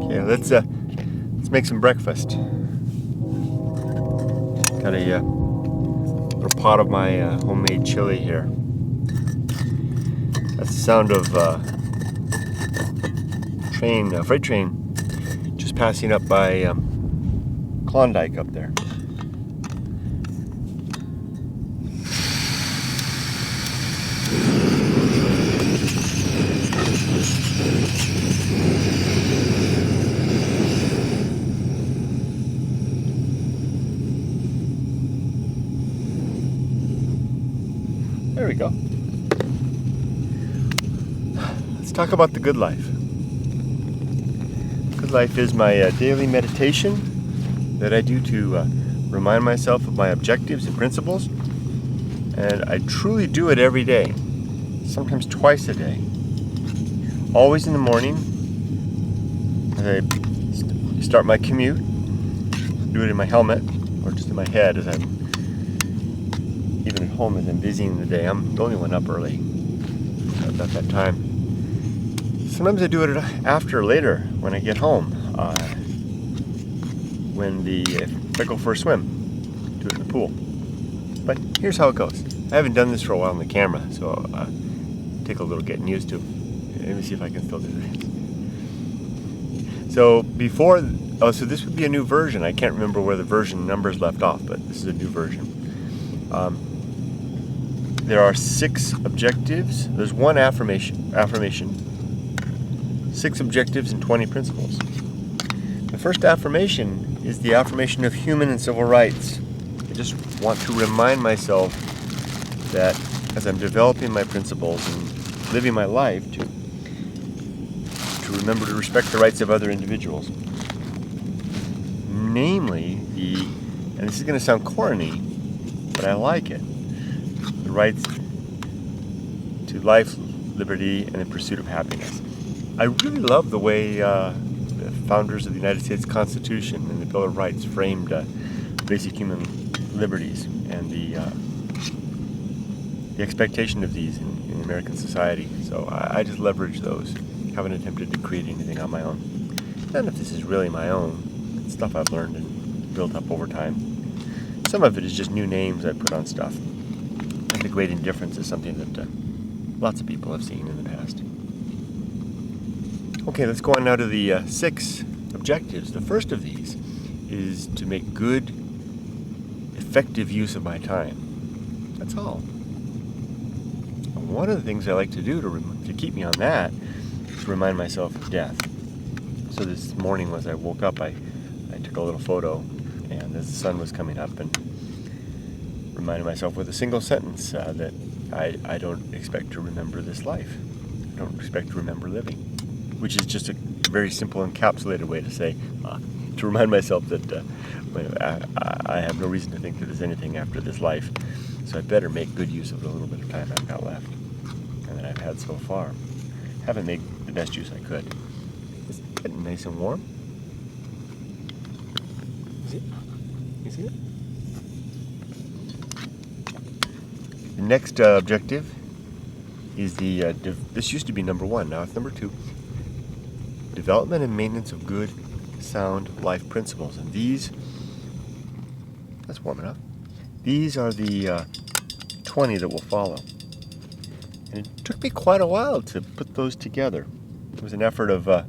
Yeah, let's make some breakfast. Got a little pot of my homemade chili here. That's the sound of freight train just passing up by Klondike up there. There we go. Let's talk about the good life. Good life is my daily meditation that I do to remind myself of my objectives and principles. And I truly do it every day, sometimes twice a day. Always in the morning, as I start my commute, do it in my helmet or just in my head as I'm even at home as I'm busy in the day. I'm the only one up early about that time. Sometimes I do it after or later when I get home. If I go for a swim, do it in the pool. But here's how it goes. I haven't done this for a while on the camera, so take a little getting used to. Let me see if I can still do this. So so this would be a new version. I can't remember where the version numbers left off, but this is a new version. There are 6 objectives. There's 1 affirmation, 6 objectives and 20 principles. The first affirmation is the affirmation of human and civil rights. I just want to remind myself that as I'm developing my principles and living my life, to remember to respect the rights of other individuals. Namely, and this is going to sound corny, but I like it, the rights to life, liberty, and the pursuit of happiness. I really love the way the founders of the United States Constitution and the Bill of Rights framed basic human liberties and the expectation of these in American society. So I just leverage those. Haven't attempted to create anything on my own. None of this is really my own. It's stuff I've learned and built up over time. Some of it is just new names I put on stuff. And the Great Indifference is something that lots of people have seen in the past. Okay, let's go on now to the 6 objectives. The first of these is to make good, effective use of my time. That's all. One of the things I like to do to keep me on that is to remind myself of death. So this morning as I woke up, I took a little photo, and as the sun was coming up, and reminded myself with a single sentence that I don't expect to remember this life. I don't expect to remember living, which is just a very simple encapsulated way to say, to remind myself that I have no reason to think that there's anything after this life, so I better make good use of the little bit of time I've got left and that I've had so far. Haven't made the best use I could. It's getting nice and warm. Is it? You see it? The next objective is this used to be number 1, now it's number 2. Development and maintenance of good, sound life principles. And that's warm enough. These are the 20 that will follow. And it took me quite a while to put those together. It was an effort of it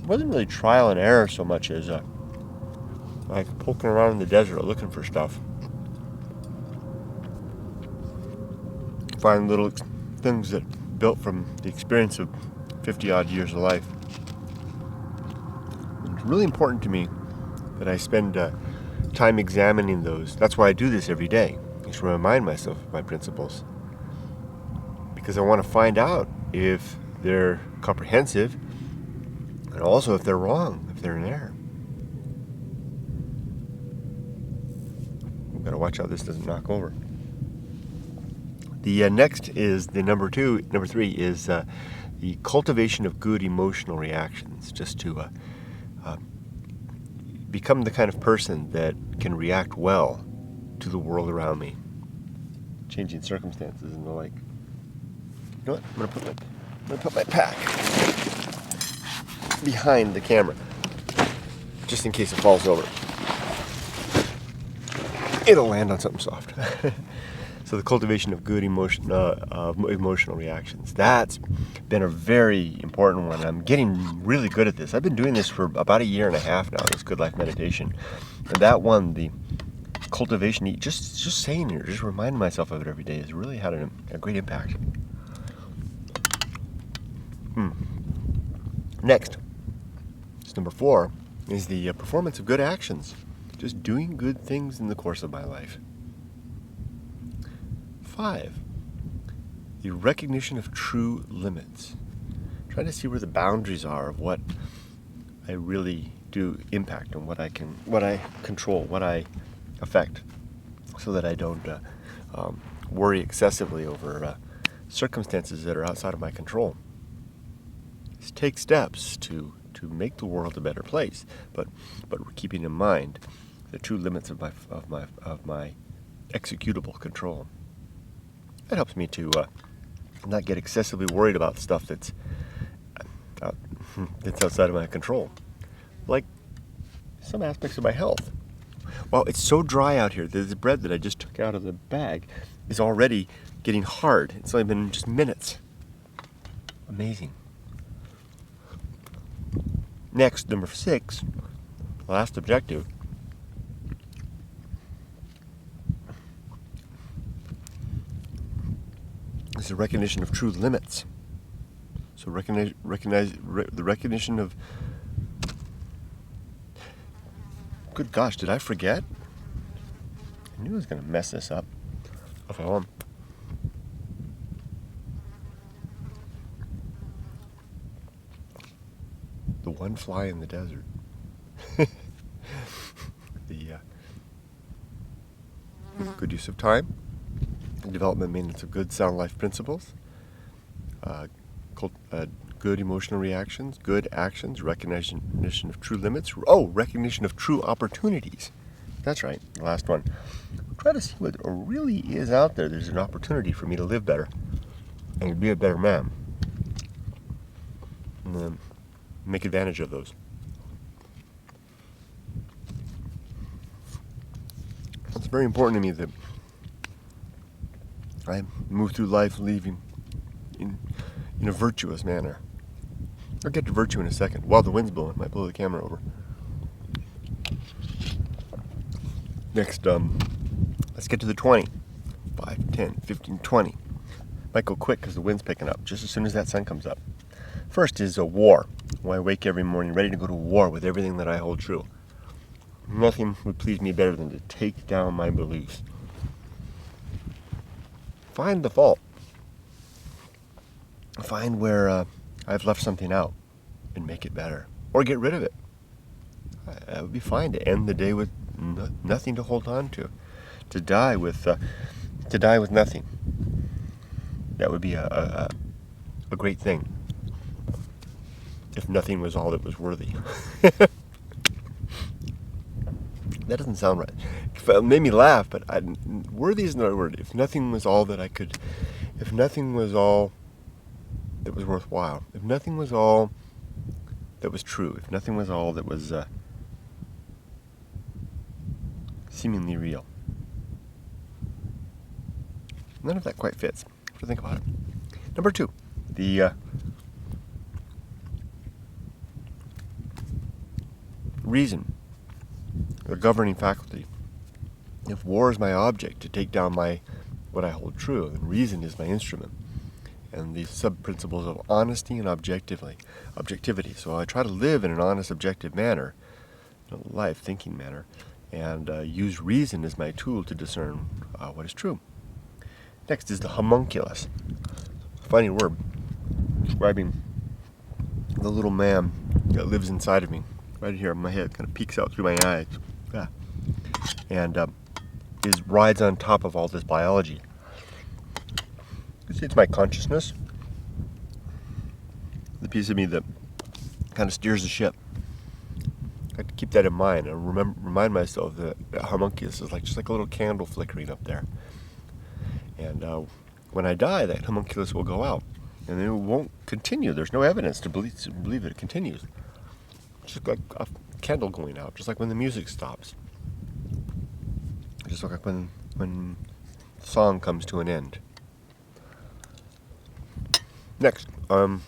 wasn't really trial and error so much as like poking around in the desert looking for stuff. Find little things that built from the experience of 50 odd years of life. It's really important to me that I spend time examining those. That's why I do this every day, is to remind myself of my principles. Because I want to find out if they're comprehensive and also if they're wrong, if they're in error. We've got to watch out this doesn't knock over. The next is the number 3 is the cultivation of good emotional reactions, just to become the kind of person that can react well to the world around me, changing circumstances and the like. You know what? I'm going to put I'm going to put my pack behind the camera, just in case it falls over. It'll land on something soft. So the cultivation of good emotional reactions. That's been a very important one. I'm getting really good at this. I've been doing this for about 1.5 years now, this Good Life meditation. And that one, the cultivation, just saying it, just reminding myself of it every day has really had a great impact. Next, number 4, is the performance of good actions. Just doing good things in the course of my life. 5, the recognition of true limits. Trying to see where the boundaries are of what I really do impact and what I control, what I affect, so that I don't worry excessively over circumstances that are outside of my control. Just take steps to make the world a better place, but keeping in mind the true limits of my executable control. That helps me to not get excessively worried about stuff that's outside of my control, like some aspects of my health. Well, it's so dry out here. The bread that I just took out of the bag is already getting hard. It's only been just minutes. Amazing. Next, number 6, last objective. Is the recognition of true limits. So recognize the recognition of. Good gosh, did I forget? I knew I was going to mess this up. Okay, hold on. The one fly in the desert. The good use of time. Development and maintenance of good sound life principles, good emotional reactions, good actions, recognition of true limits, recognition of true opportunities. That's right, the last one. Try to see what really is out there. There's an opportunity for me to live better and to be a better man. And then make advantage of those. It's very important to me that I move through life living in a virtuous manner. I'll get to virtue in a second. While the wind's blowing, might blow the camera over. Next, let's get to the 20. 5, 10, 15, 20. Might go quick because the wind's picking up just as soon as that sun comes up. First is a war. When I wake every morning ready to go to war with everything that I hold true. Nothing would please me better than to take down my beliefs. Find the fault. Find where I've left something out and make it better. Or get rid of it. That would be fine to end the day with nothing to hold on to. To die with nothing. That would be a great thing. If nothing was all that was worthy. That doesn't sound right. It made me laugh, but worthy isn't the right word. If nothing was all that I could, if nothing was all that was worthwhile, if nothing was all that was true, if nothing was all that was seemingly real. None of that quite fits. So think about it. Number 2, the reason, the governing faculty. If war is my object to take down what I hold true, then reason is my instrument. And the sub-principles of honesty and objectivity. So I try to live in an honest, objective manner, a life thinking manner, and use reason as my tool to discern what is true. Next is the homunculus. Funny word, describing the little man that lives inside of me. Right here on my head, kind of peeks out through my eyes. Yeah. And rides on top of all this biology. It's my consciousness. The piece of me that kind of steers the ship. I have to keep that in mind and remind myself that homunculus is just like a little candle flickering up there. And when I die, that homunculus will go out. and it won't continue. There's no evidence to believe that it continues. Just like a candle going out, just like when the music stops, just like when the song comes to an end. Next, the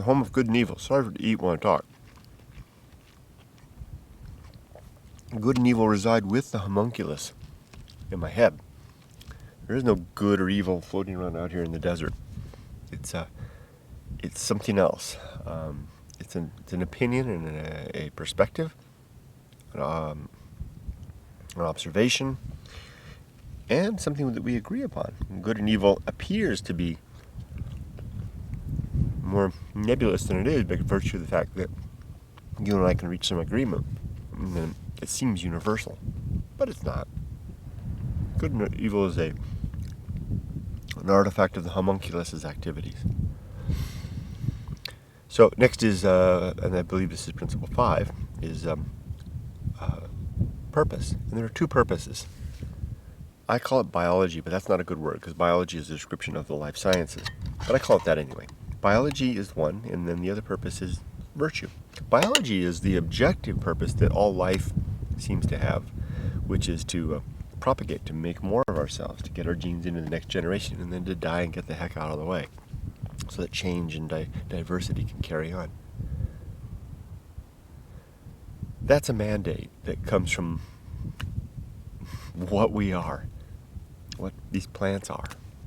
home of good and evil. Sorry to eat when I talk. Good and evil reside with the homunculus in my head. There is no good or evil floating around out here in the desert. It's something else. It's an opinion and a perspective, an observation, and something that we agree upon. Good and evil appears to be more nebulous than it is by virtue of the fact that you and I can reach some agreement. And it seems universal, but it's not. Good and evil is an artifact of the homunculus's activities. So next is, and I believe this is Principle 5, is purpose. And there are two purposes. I call it biology, but that's not a good word, because biology is a description of the life sciences. But I call it that anyway. Biology is one, and then the other purpose is virtue. Biology is the objective purpose that all life seems to have, which is to propagate, to make more of ourselves, to get our genes into the next generation, and then to die and get the heck out of the way, so that change and diversity can carry on. That's a mandate that comes from what we are, what these plants are.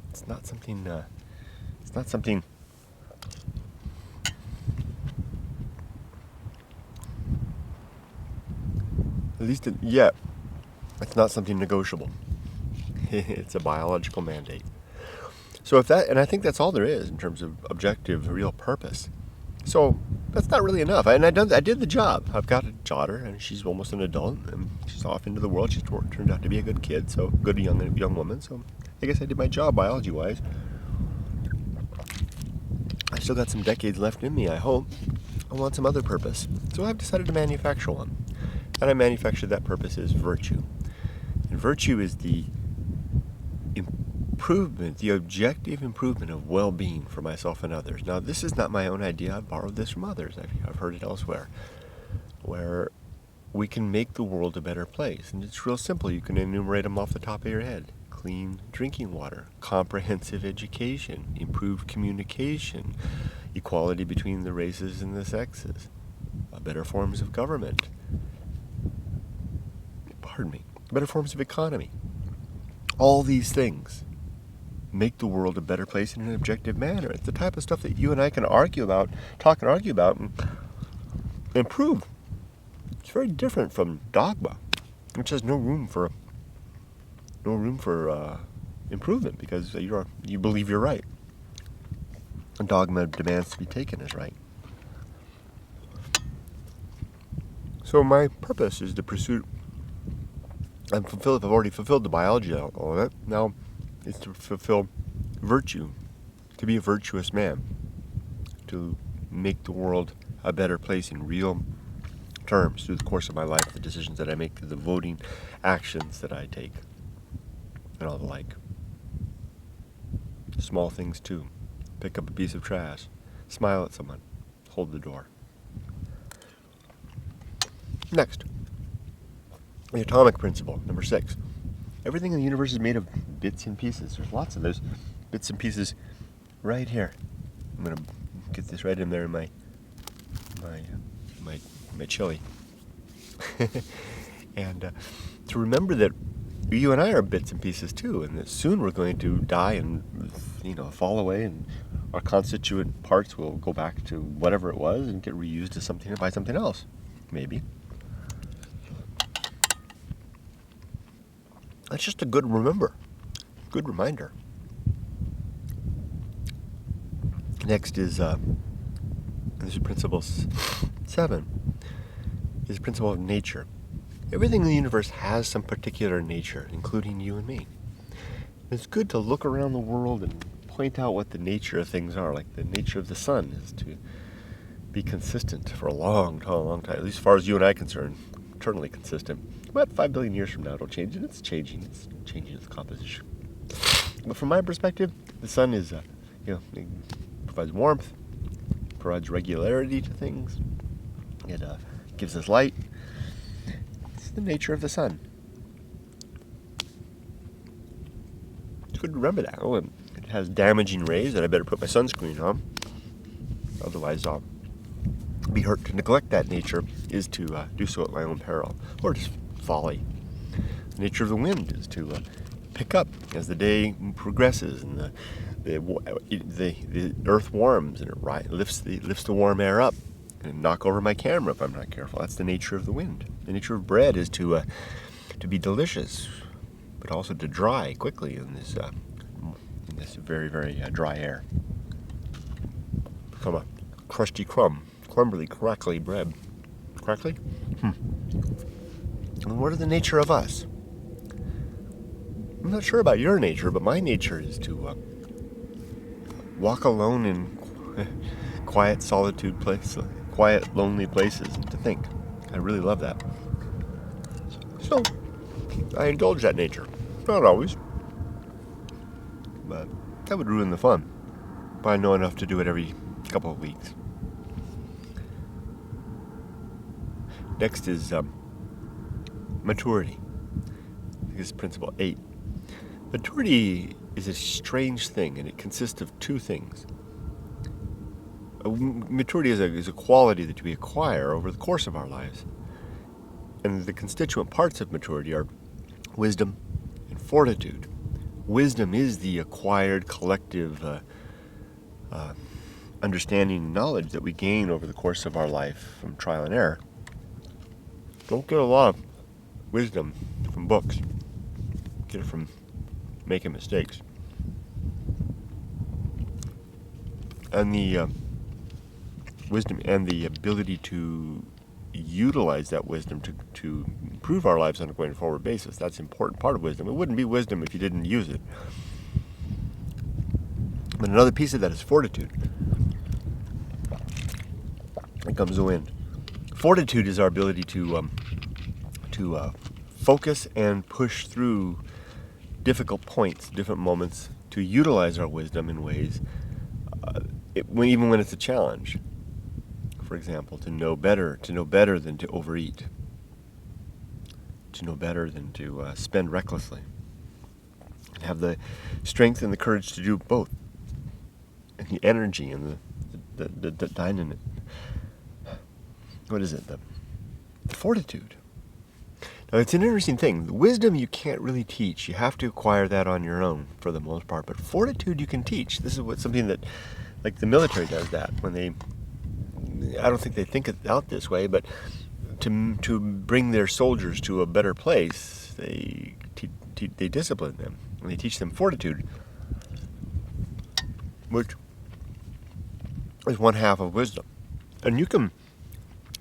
It's not something. At least yet, it's not something negotiable. It's a biological mandate. So if that, and I think that's all there is in terms of objective, real purpose. So that's not really enough. I did the job. I've got a daughter, and she's almost an adult, and she's off into the world. She's turned out to be a good kid, so good young woman. So I guess I did my job biology-wise. I still got some decades left in me, I hope. I want some other purpose. So I've decided to manufacture one. And I manufactured that purpose as virtue. And virtue is the improvement, the objective improvement of well-being for myself and others. Now, this is not my own idea. I've borrowed this from others. I've heard it elsewhere, where we can make the world a better place. And it's real simple. You can enumerate them off the top of your head. Clean drinking water, comprehensive education, improved communication, equality between the races and the sexes, better forms of government, better forms of economy. All these things make the world a better place in an objective manner. It's the type of stuff that you and I can talk and argue about, and improve. It's very different from dogma, which has no room for improvement, because you believe you're right. And dogma demands to be taken as right. So my purpose is the pursuit. I've already fulfilled the biology of all of it. Now it's to fulfill virtue, to be a virtuous man, to make the world a better place in real terms through the course of my life, the decisions that I make, the voting actions that I take, and all the like. Small things too. Pick up a piece of trash, smile at someone, hold the door. Next, the atomic principle, number 6. Everything in the universe is made of bits and pieces. There's lots of those bits and pieces right here. I'm going to get this right in there in my chili. And to remember that you and I are bits and pieces too, and that soon we're going to die and fall away, and our constituent parts will go back to whatever it was and get reused as something by something else, maybe. That's just a good reminder. Next is this is Principle 7. Is the principle of nature. Everything in the universe has some particular nature, including you and me. It's good to look around the world and point out what the nature of things are. Like the nature of the sun is to be consistent for a long time, at least as far as you and I are concerned, eternally consistent. About 5 billion years from now it'll change, and it's changing its composition. But from my perspective, the sun is It provides warmth, provides regularity to things. It gives us light. It's the nature of the sun. It's good to remember that. Oh, it has damaging rays that I better put my sunscreen on. Otherwise, I'll be hurt. To neglect that nature is to do so at my own peril, or just folly. The nature of the wind is to pick up as the day progresses, and the earth warms, and it lifts the warm air up and knock over my camera if I'm not careful. That's the nature of the wind. The nature of bread is to be delicious, but also to dry quickly in this very, very dry air. Become a crusty crumbly, crackly bread. Crackly? And what is the nature of us? I'm not sure about your nature, but my nature is to walk alone in quiet, quiet, lonely places, and to think. I really love that. So, I indulge that nature. Not always. But that would ruin the fun. But I know enough to do it every couple of weeks. Next is maturity. This is Principle 8. Maturity is a strange thing, and it consists of two things. Maturity is a quality that we acquire over the course of our lives. And the constituent parts of maturity are wisdom and fortitude. Wisdom is the acquired collective understanding and knowledge that we gain over the course of our life from trial and error. Don't get a lot of wisdom from books. Get it from making mistakes. And the wisdom and the ability to utilize that wisdom to improve our lives on a going forward basis. That's an important part of wisdom. It wouldn't be wisdom if you didn't use it. But another piece of that is fortitude. Here comes the wind. Fortitude is our ability to focus and push through difficult points, different moments, to utilize our wisdom in ways, even when it's a challenge. For example, to know better than to overeat, to know better than to spend recklessly, and have the strength and the courage to do both, and the energy and the dynamic. What is it? The fortitude. Now, it's an interesting thing. Wisdom you can't really teach. You have to acquire that on your own for the most part. But fortitude you can teach. This is something that, like the military does that when they. I don't think they think it out this way, but to bring their soldiers to a better place, they discipline them and they teach them fortitude, which is one half of wisdom. And you can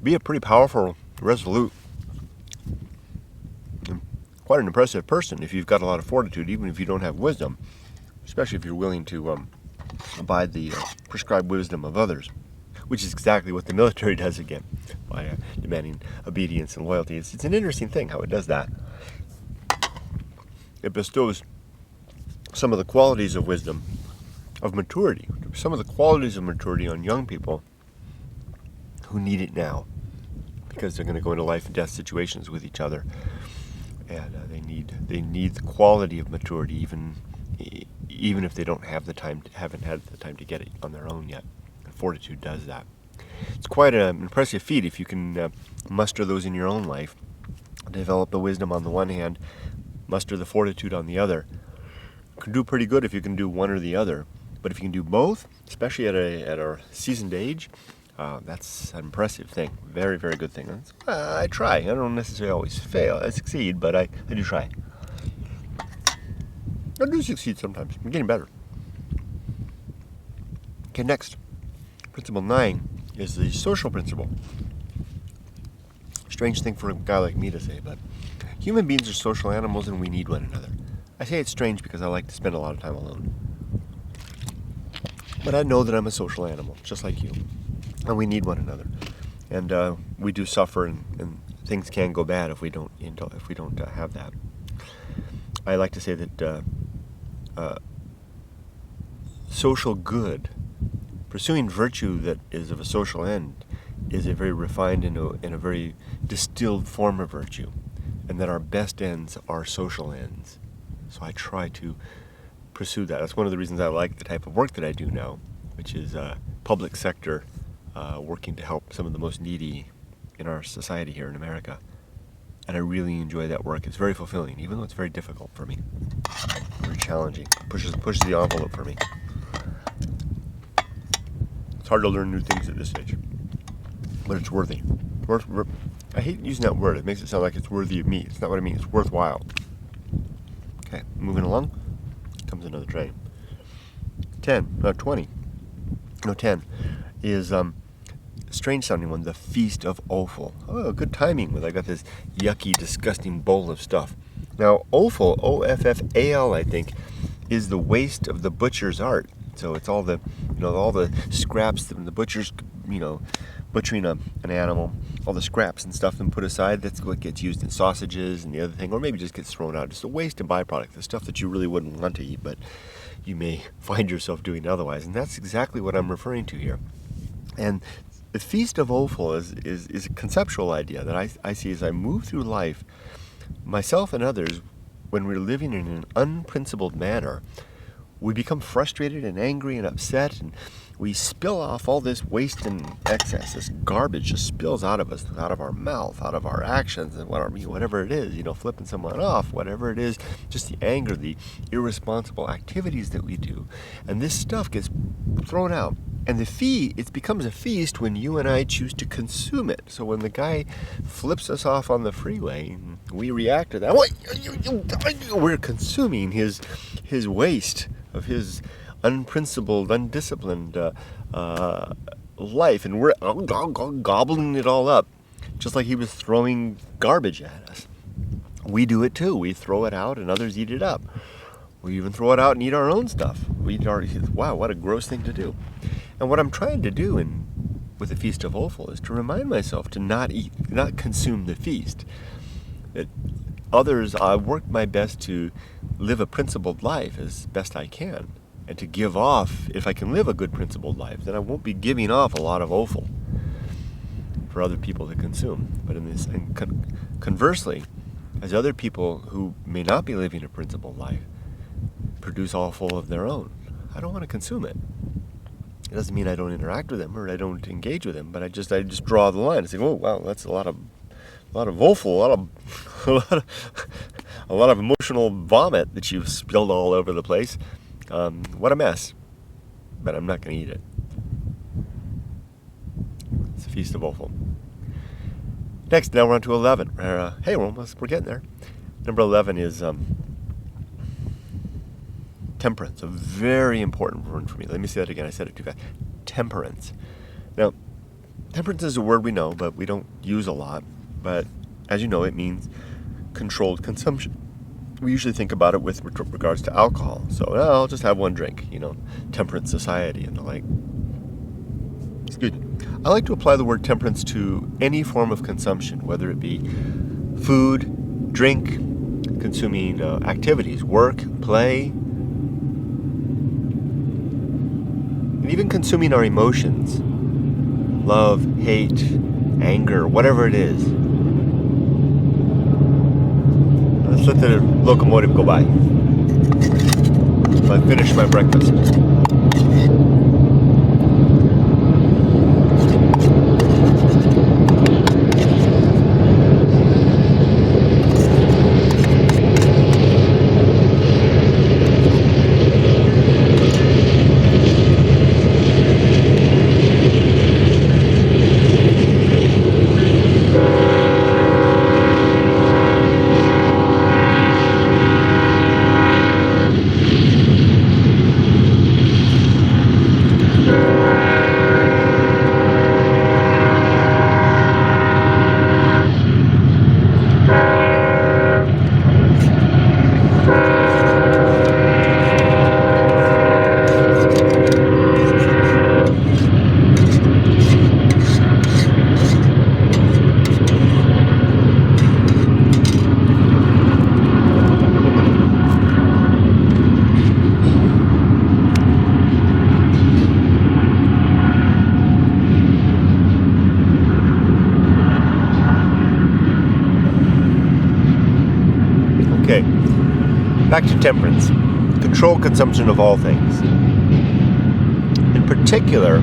be a pretty powerful, resolute, quite an impressive person if you've got a lot of fortitude, even if you don't have wisdom, especially if you're willing to abide the prescribed wisdom of others, which is exactly what the military does again, by demanding obedience and loyalty. It's an interesting thing how it does that. It bestows some of the qualities of wisdom, of maturity, some of the qualities of maturity on young people who need it now, because they're going to go into life and death situations with each other, and they need the quality of maturity, even if they haven't had the time to get it on their own yet. And fortitude does that. It's quite an impressive feat if you can muster those in your own life, develop the wisdom on the one hand, muster the fortitude on the other. You can do pretty good if you can do one or the other, but if you can do both, especially at a seasoned age, that's an impressive thing. Very, very good thing. I try. I don't necessarily always fail. I succeed, but I do try. I do succeed sometimes. I'm getting better. Okay, next. Principle 9 is the social principle. Strange thing for a guy like me to say, but human beings are social animals and we need one another. I say it's strange because I like to spend a lot of time alone. But I know that I'm a social animal, just like you. And we need one another, and we do suffer, and things can go bad if we don't have that. I like to say that social good, pursuing virtue that is of a social end, is a very refined and a very distilled form of virtue, and that our best ends are social ends. So I try to pursue that. That's one of the reasons I like the type of work that I do now, which is public sector, working to help some of the most needy in our society here in America. And I really enjoy that work. It's very fulfilling, even though it's very difficult for me. Very challenging. Pushes the envelope for me. It's hard to learn new things at this stage, but it's worthy. I hate using that word. It makes it sound like it's worthy of me. It's not what I mean. It's worthwhile. Okay, moving along. Comes another train. 20 is strange sounding one, the Feast of Offal. Oh, good timing when I got this yucky, disgusting bowl of stuff. Now, offal, O-F-F-A-L, I think, is the waste of the butcher's art. So it's all the, all the scraps that the butcher's, butchering an animal, all the scraps and stuff and put aside. That's what gets used in sausages and the other thing, or maybe just gets thrown out. Just a waste and byproduct, the stuff that you really wouldn't want to eat, but you may find yourself doing otherwise. And that's exactly what I'm referring to here. And the Feast of Offal is a conceptual idea that I see as I move through life, myself and others, when we're living in an unprincipled manner, we become frustrated and angry and upset, and we spill off all this waste and excess. This garbage just spills out of us, out of our mouth, out of our actions, and whatever it is, flipping someone off, whatever it is, just the anger, the irresponsible activities that we do. And this stuff gets thrown out. And it becomes a feast when you and I choose to consume it. So when the guy flips us off on the freeway, we react to that. We're consuming his waste of his unprincipled, undisciplined life, and we're gobbling it all up, just like he was throwing garbage at us. We do it too. We throw it out, and others eat it up. We even throw it out and eat our own stuff. Wow, what a gross thing to do. And what I'm trying to do with the Feast of Offal is to remind myself to not consume the feast. That I work my best to live a principled life as best I can, and to give off, if I can live a good principled life, then I won't be giving off a lot of offal for other people to consume. But conversely, as other people who may not be living a principled life produce offal of their own, I don't want to consume it. It doesn't mean I don't interact with them or I don't engage with them, but I just draw the line and say, oh wow, that's a lot of offal, a lot of emotional vomit that you've spilled all over the place. What a mess. But I'm not going to eat it. It's a Feast of Offal. Next, now we're on to 11. Hey, we're getting there. Number 11 is temperance, a very important word for me. Let me say that again. I said it too fast. Temperance. Now, temperance is a word we know, but we don't use a lot. But as you know, it means controlled consumption. We usually think about it with regards to alcohol. So, I'll just have one drink, temperance society and the like. Excuse me. I like to apply the word temperance to any form of consumption, whether it be food, drink, consuming activities, work, play, and even consuming our emotions, love, hate, anger, whatever it is. Let's let the locomotive go by. I finish my breakfast. Back to temperance. Controlled consumption of all things. In particular,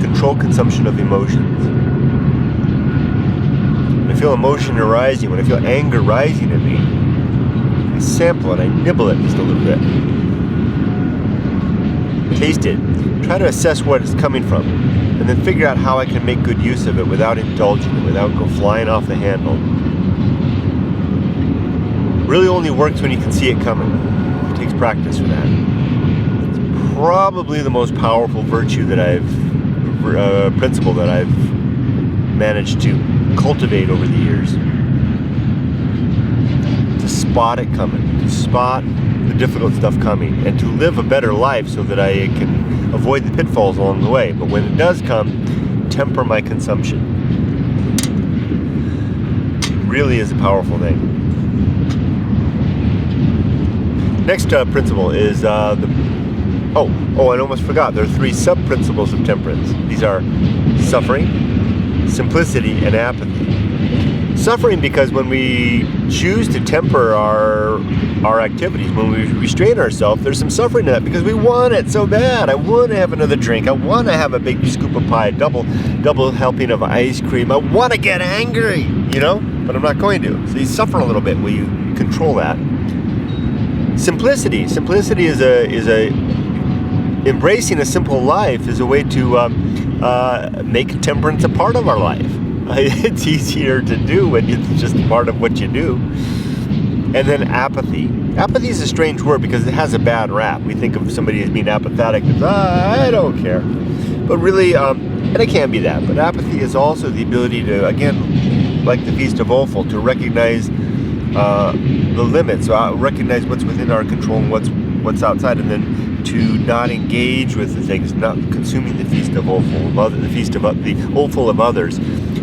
controlled consumption of emotions. When I feel emotion arising, when I feel anger rising in me, I sample it, I nibble it just a little bit. Taste it. Try to assess what it's coming from. And then figure out how I can make good use of it without indulging it, without go flying off the handle. Really only works when you can see it coming. It takes practice for that. It's probably the most powerful virtue that principle that I've managed to cultivate over the years. To spot it coming, to spot the difficult stuff coming, and to live a better life so that I can avoid the pitfalls along the way. But when it does come, temper my consumption. It really is a powerful thing. Next principle is I almost forgot. There are 3 sub-principles of temperance. These are suffering, simplicity, and apathy. Suffering because when we choose to temper our activities, when we restrain ourselves, there's some suffering in that because we want it so bad. I want to have another drink. I want to have a big scoop of pie, double helping of ice cream. I want to get angry, but I'm not going to. So you suffer a little bit when you control that. Simplicity is embracing a simple life is a way to make temperance a part of our life. It's easier to do when it's just part of what you do. And then apathy. Apathy is a strange word because it has a bad rap. We think of somebody as being apathetic as, I don't care. But really, and it can be that, but apathy is also the ability to, again, like the Feast of Offal, to recognize the limits, recognize what's within our control and what's outside, and then to not engage with the things, not consuming the Feast of Offal, the Feast of the Offal of others,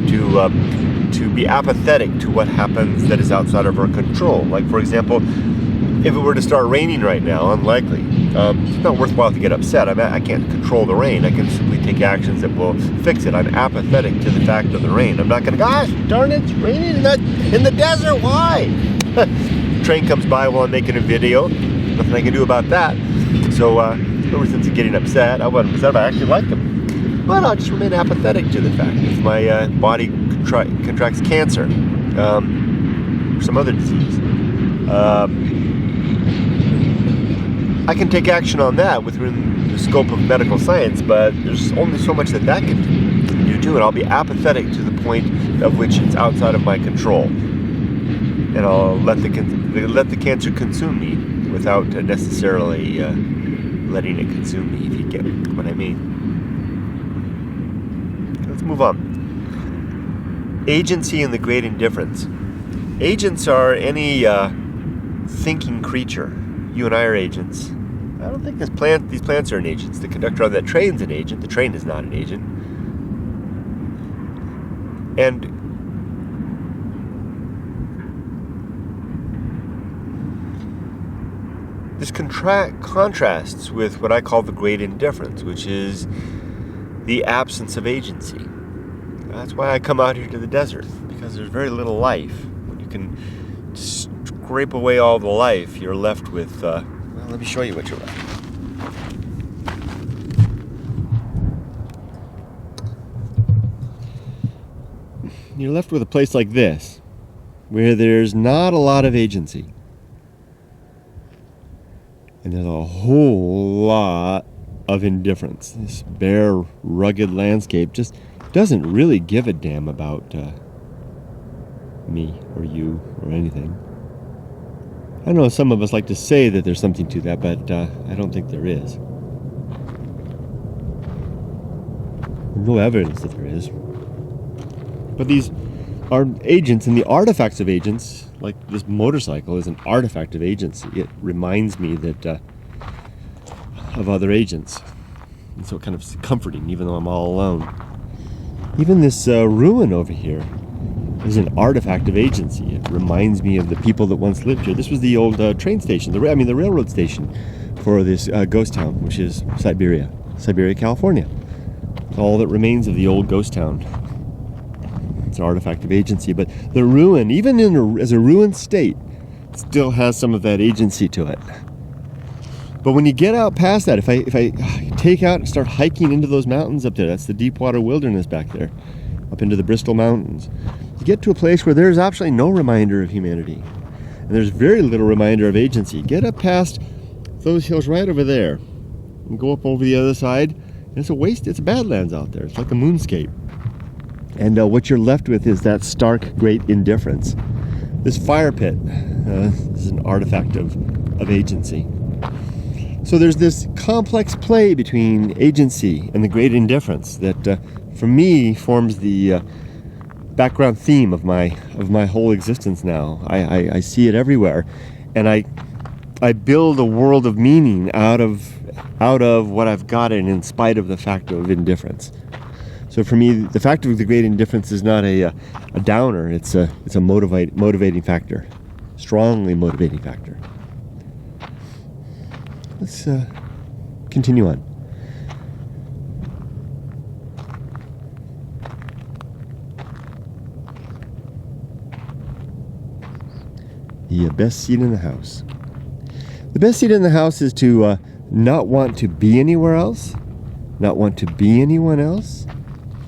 to be apathetic to what happens that is outside of our control. Like, for example, if it were to start raining right now, unlikely, it's not worthwhile to get upset. I can't control the rain. I can simply take actions that will fix it. I'm apathetic to the fact of the rain. I'm not going to go, gosh, darn it, it's raining in the desert, why? Train comes by while I'm making a video. Nothing I can do about that. So, no sense of getting upset. I wasn't upset, I actually like them. But I'll just remain apathetic to the fact if my body contracts cancer, or some other disease. I can take action on that within the scope of medical science, but there's only so much that can do, and I'll be apathetic to the point of which it's outside of my control, and I'll let the cancer consume me without necessarily letting it consume me, if you get what I mean. Let's move on. Agency and the great indifference. Agents are any thinking creature. You and I are agents. I don't think these plants are an agent. The conductor on that train's an agent. The train is not an agent. And this contrasts with what I call the great indifference, which is the absence of agency. That's why I come out here to the desert, because there's very little life. When you can scrape away all the life, you're left with, let me show you what you're left with. You're left with a place like this, where there's not a lot of agency. And there's a whole lot of indifference. This bare, rugged landscape just doesn't really give a damn about me or you or anything. I know some of us like to say that there's something to that, but I don't think there is. There's no evidence that there is. But these are agents, and the artifacts of agents, like this motorcycle, is an artifact of agency. It reminds me that of other agents. And so it kind of comforting, even though I'm all alone. Even this ruin over here is an artifact of agency. It reminds me of the people that once lived here. This was the old train station, the railroad station for this ghost town, which is Siberia, California. All that remains of the old ghost town. It's an artifact of agency, but the ruin, even as a ruined state, still has some of that agency to it. But when you get out past that, if I take out and start hiking into those mountains up there, that's the Deepwater Wilderness back there, up into the Bristol Mountains, you get to a place where there's absolutely no reminder of humanity. And there's very little reminder of agency. Get up past those hills right over there and go up over the other side, and it's a waste, it's badlands out there. It's like a moonscape. And what you're left with is that stark, great indifference. This fire pit is an artifact of agency. So there's this complex play between agency and the great indifference that, for me, forms the background theme of my whole existence now. I see it everywhere, and I build a world of meaning out of what I've gotten in spite of the fact of indifference. So for me, the fact of the great indifference is not a downer. It's a motivating factor, strongly motivating factor. Let's continue on. The best seat in the house. The best seat in the house is to not want to be anywhere else, not want to be anyone else,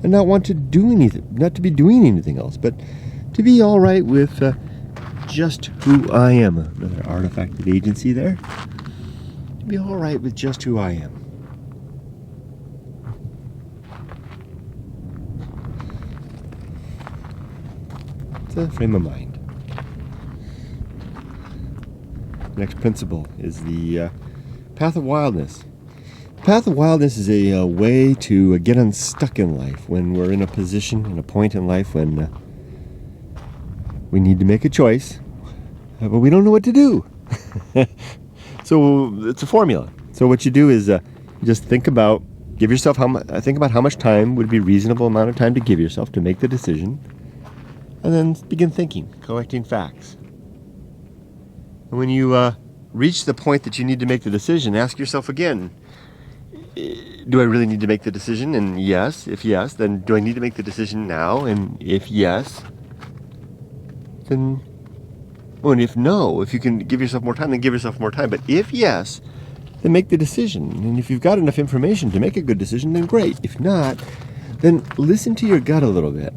and not want to do anything, not to be doing anything else, but to be all right with just who I am. Another artifact of agency there. To be all right with just who I am. It's a frame of mind. Next principle is the Path of Wildness. Path of Wildness is a way to get unstuck in life when we're in a position, in a point in life when we need to make a choice, but we don't know what to do. So it's a formula. So what you do is just think about how much time would be a reasonable amount of time to give yourself to make the decision, and then begin thinking, collecting facts. And when you reach the point that you need to make the decision, ask yourself again, do I really need to make the decision? And yes, if yes, then do I need to make the decision now? And if yes, then, well, and if no, if you can give yourself more time, then give yourself more time. But if yes, then make the decision. And if you've got enough information to make a good decision, then great. If not, then listen to your gut a little bit.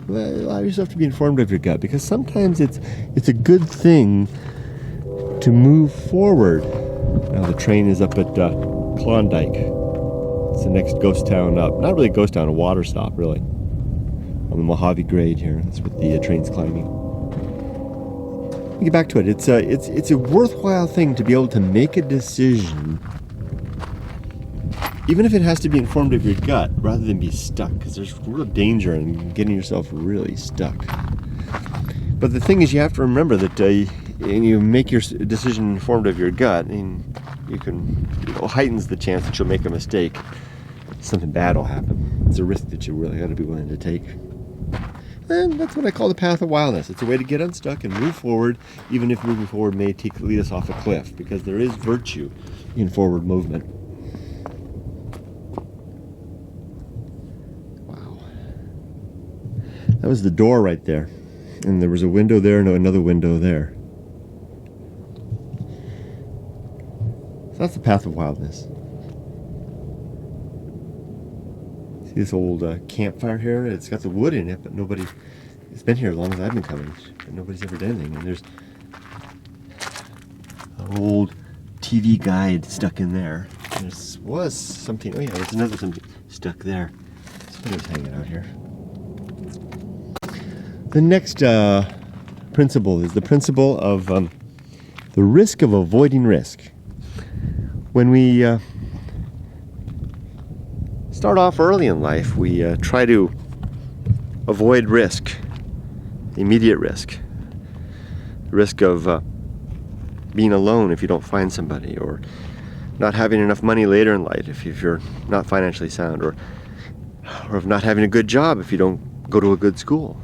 Allow yourself to be informed of your gut, because sometimes it's a good thing to move forward. Now the train is up at Klondike. It's the next ghost town up. Not really a ghost town, a water stop, really. On the Mojave Grade here. That's what the train's climbing. Let me get back to it. It's a worthwhile thing to be able to make a decision, even if it has to be informed of your gut, rather than be stuck, because there's real danger in getting yourself really stuck. But the thing is, you have to remember that you make your decision informed of your gut, and it heightens the chance that you'll make a mistake. Something bad will happen. It's a risk that you really got to be willing to take. And that's what I call the Path of Wildness. It's a way to get unstuck and move forward, even if moving forward may lead us off a cliff, because there is virtue in forward movement. Wow. That was the door right there. And there was a window there and another window there. So that's the Path of Wildness. See this old campfire here? It's got the wood in it, but it's been here as long as I've been coming, but nobody's ever done anything. And there's an old TV guide stuck in there. There was something, oh yeah, there's another something stuck there. Somebody was hanging out here. The next principle is the principle of the risk of avoiding risk. When we start off early in life, we try to avoid risk, immediate risk. The risk of being alone if you don't find somebody, or not having enough money later in life if you're not financially sound, or of not having a good job if you don't go to a good school.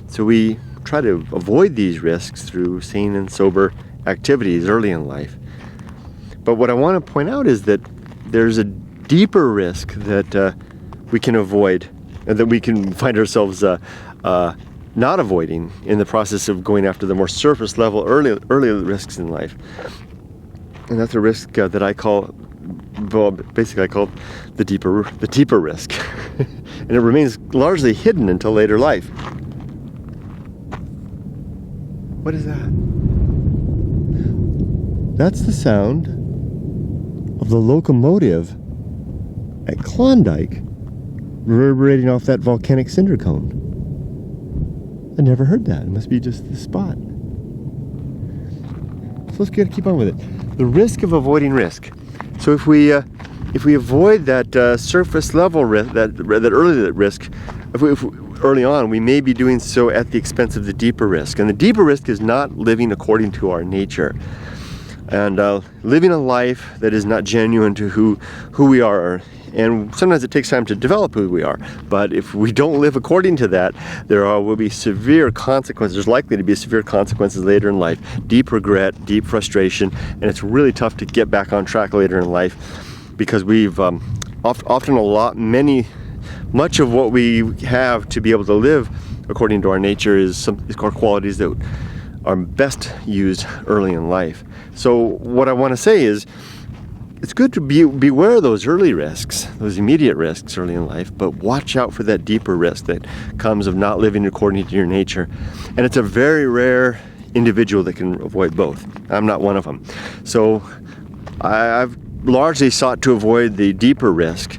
So we try to avoid these risks through sane and sober activities early in life. But what I want to point out is that there's a deeper risk that we can avoid, and that we can find ourselves not avoiding in the process of going after the more surface level early risks in life. And that's a risk that I call, well, basically I call the deeper risk. And it remains largely hidden until later life. What is that? That's the sound of the locomotive at Klondike reverberating off that volcanic cinder cone. I never heard that. It must be just the spot. So let's keep on with it. The risk of avoiding risk. So if we avoid that surface level risk, that early risk, if early on, we may be doing so at the expense of the deeper risk. And the deeper risk is not living according to our nature. And living a life that is not genuine to who we are. And sometimes it takes time to develop who we are. But if we don't live according to that, there will be severe consequences. There's likely to be severe consequences later in life. Deep regret, deep frustration, and it's really tough to get back on track later in life because we've much of what we have to be able to live according to our nature is core qualities that are best used early in life. So what I want to say is, it's good to beware of those early risks, those immediate risks early in life, but watch out for that deeper risk that comes of not living according to your nature. And it's a very rare individual that can avoid both. I'm not one of them. So I've largely sought to avoid the deeper risk.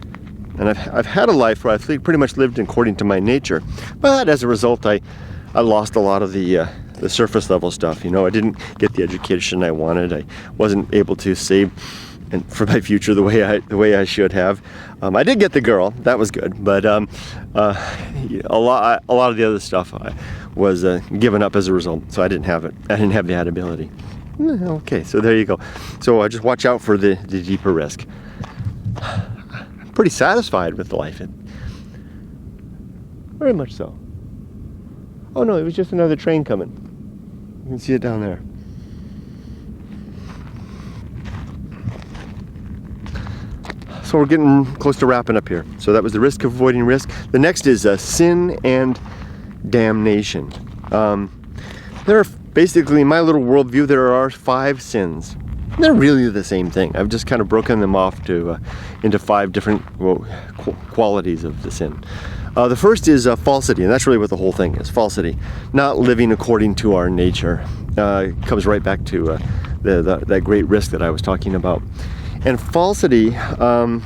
And I've had a life where I've pretty much lived according to my nature. But as a result, I lost a lot of the surface level stuff. I didn't get the education I wanted. I wasn't able to save and for my future the way I should have. I did get the girl, that was good, but a lot of the other stuff was given up as a result. So I didn't have it. I didn't have that ability. Okay, so there you go. So just watch out for the deeper risk. I'm pretty satisfied with the life. Very much so. Oh no, it was just another train coming. You can see it down there. So we're getting close to wrapping up here. So that was the risk of avoiding risk. The next is sin and damnation. There are basically, in my little worldview, there are 5 sins. They're really the same thing. I've just kind of broken them off into 5 different qualities of the sin. The first is falsity, and that's really what the whole thing is, falsity. Not living according to our nature. It comes right back to that great risk that I was talking about. And falsity, the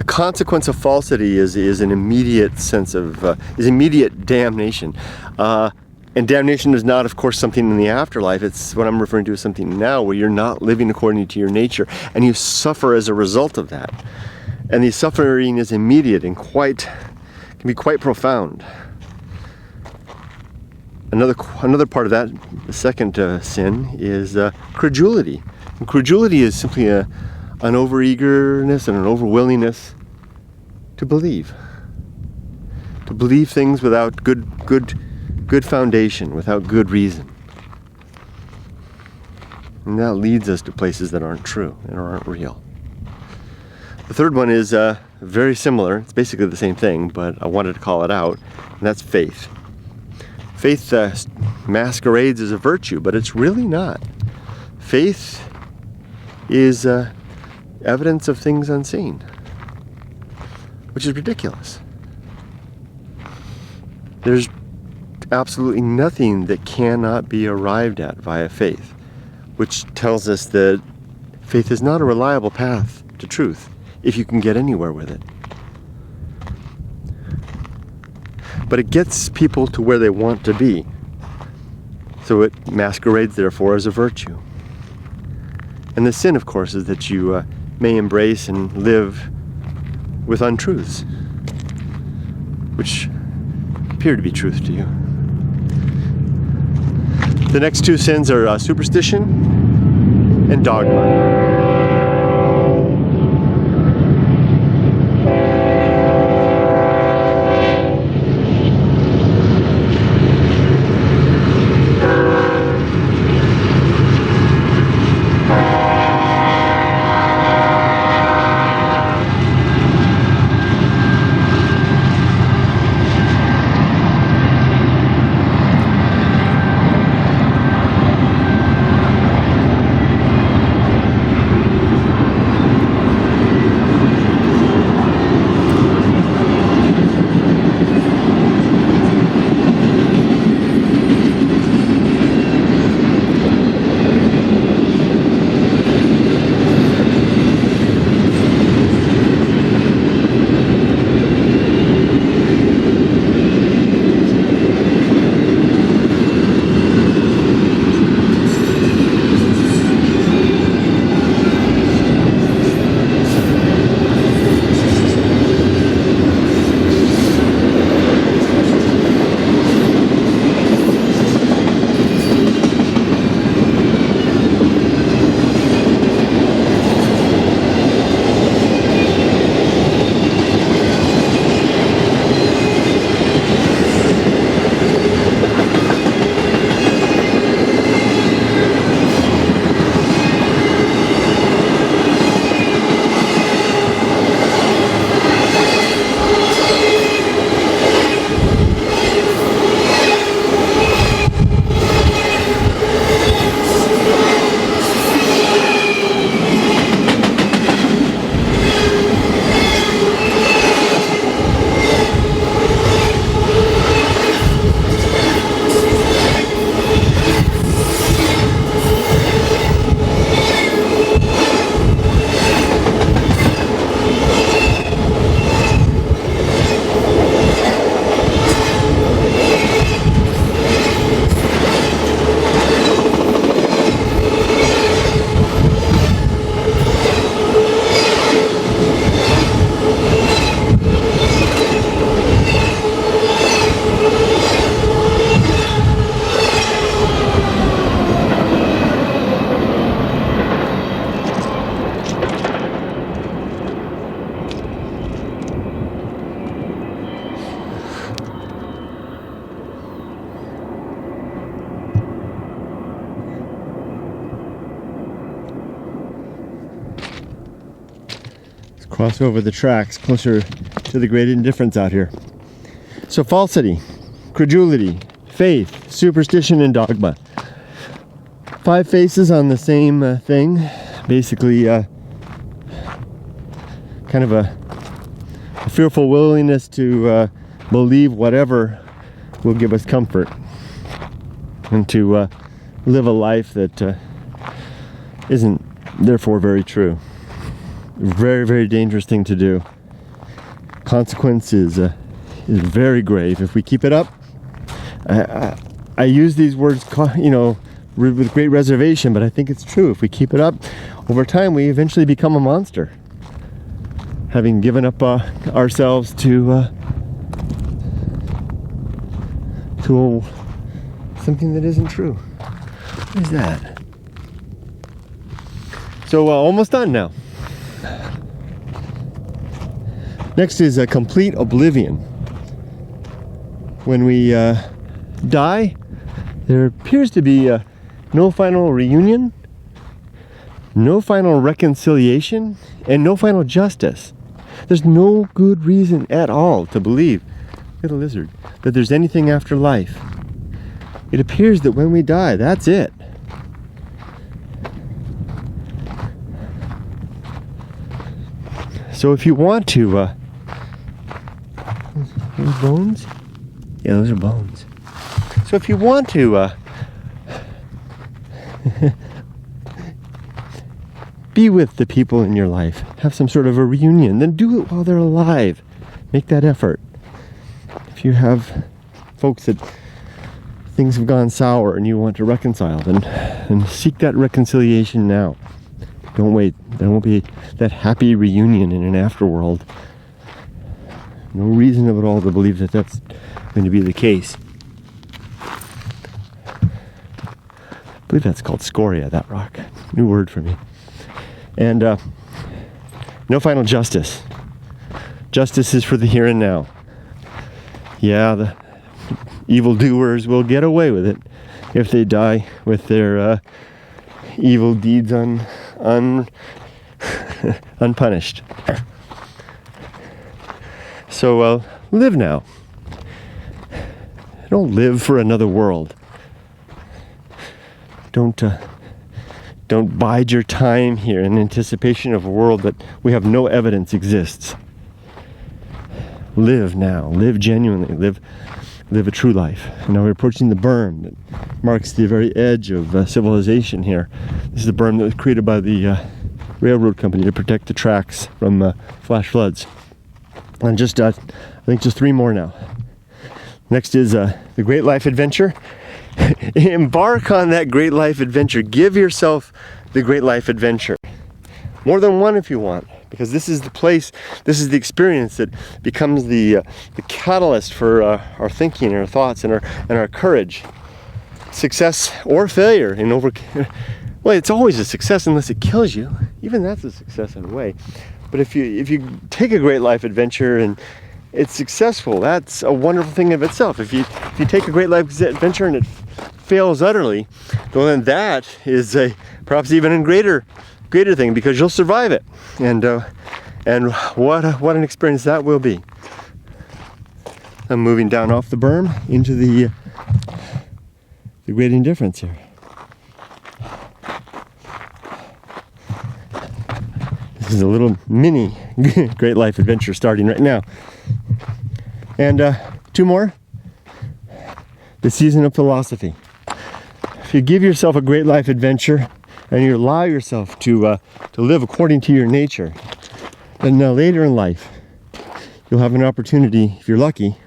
consequence of falsity is an immediate sense of, is immediate damnation. And damnation is not, of course, something in the afterlife. It's what I'm referring to as something now where you're not living according to your nature and you suffer as a result of that. And the suffering is immediate and can be quite profound. Another part of that, the second sin, is credulity. And credulity is simply an overeagerness and an overwillingness to believe things without good foundation, without good reason. And that leads us to places that aren't true and aren't real. The third one is very similar. It's basically the same thing, but I wanted to call it out, and that's faith. Faith masquerades as a virtue, but it's really not. Faith is evidence of things unseen, which is ridiculous. There's absolutely nothing that cannot be arrived at via faith, which tells us that faith is not a reliable path to truth if you can get anywhere with it. But it gets people to where they want to be. So it masquerades, therefore, as a virtue. And the sin, of course, is that you may embrace and live with untruths, which appear to be truth to you. The next 2 sins are superstition and dogma. Cross over the tracks closer to the great indifference out here. So falsity, credulity, faith, superstition, and dogma. 5 faces on the same thing. Basically, kind of a fearful willingness to believe whatever will give us comfort, and to live a life that isn't therefore very true. Very, very dangerous thing to do. Consequence is very grave if we keep it up. I use these words, with great reservation, but I think it's true. If we keep it up, over time we eventually become a monster, having given up ourselves to something that isn't true. What is that? So almost done now. Next is a complete oblivion. When we die, there appears to be no final reunion, no final reconciliation, and no final justice. There's no good reason at all to believe, look at a lizard, that there's anything after life. It appears that when we die, that's it. So if you want to, those bones? Yeah, those are bones. So if you want to be with the people in your life, have some sort of a reunion, then do it while they're alive. Make that effort. If you have folks that things have gone sour and you want to reconcile, then seek that reconciliation now. Don't wait. There won't be that happy reunion in an afterworld. No reason at all to believe that that's going to be the case. I believe that's called scoria, that rock. New word for me. And no final justice. Justice is for the here and now. Yeah, the evildoers will get away with it if they die with their evil deeds unpunished. So live now. Don't live for another world. Don't bide your time here in anticipation of a world that we have no evidence exists. Live now. Live genuinely. Live a true life. Now we're approaching the berm that marks the very edge of civilization here. This is the berm that was created by the railroad company to protect the tracks from flash floods. And just, I think just 3 more now. Next is the Great Life Adventure. Embark on that Great Life Adventure. Give yourself the Great Life Adventure. More than one if you want, because this is the place, this is the experience that becomes the catalyst for our thinking and our thoughts and our courage. Success or failure in well, it's always a success unless it kills you. Even that's a success in a way. But if you take a Great Life Adventure and it's successful, that's a wonderful thing of itself. If you take a Great Life Adventure and it fails utterly, well then that is a perhaps even a greater thing, because you'll survive it. And what an experience that will be. I'm moving down off the berm into the great indifference here. This is a little mini Great Life Adventure starting right now. And 2 more. The season of philosophy. If you give yourself a Great Life Adventure and you allow yourself to live according to your nature, then later in life you'll have an opportunity, if you're lucky,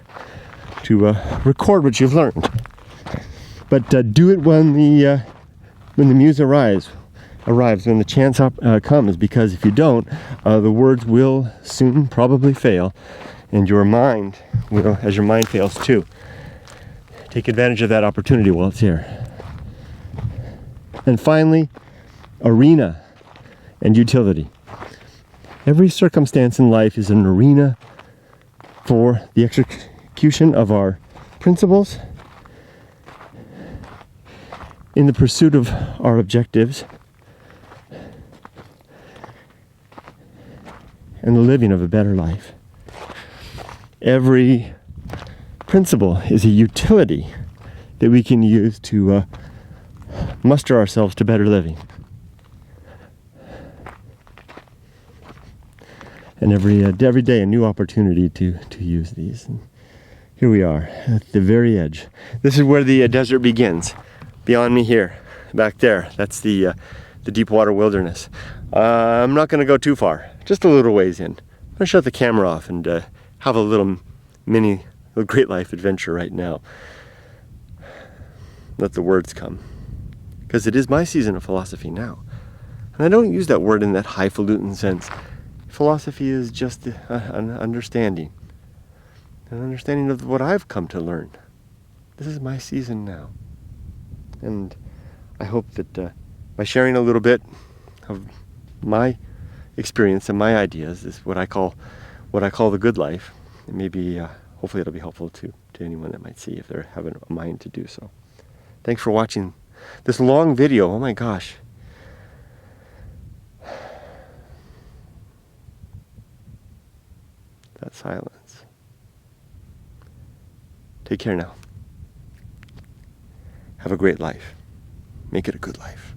to record what you've learned. But do it when the muse arrives, when the chance comes, because if you don't, the words will soon probably fail, and your mind will, as your mind fails too. Take advantage of that opportunity while it's here. And finally, arena and utility. Every circumstance in life is an arena for the execution of our principles, in the pursuit of our objectives, and the living of a better life. Every principle is a utility that we can use to muster ourselves to better living. And every day a new opportunity to use these. And here we are at the very edge. This is where the desert begins. Beyond me here, back there, that's the deep water wilderness. I'm not going to go too far, just a little ways in. I'm going to shut the camera off and have a little great life adventure right now. Let the words come. Because it is my season of philosophy now. And I don't use that word in that highfalutin sense. Philosophy is just an understanding of what I've come to learn. This is my season now. And I hope that by sharing a little bit of my experience and my ideas is what I call the good life. And maybe, hopefully it'll be helpful to anyone that might see if they're having a mind to do so. Thanks for watching this long video. Oh my gosh. That silence. Take care now. Have a great life. Make it a good life.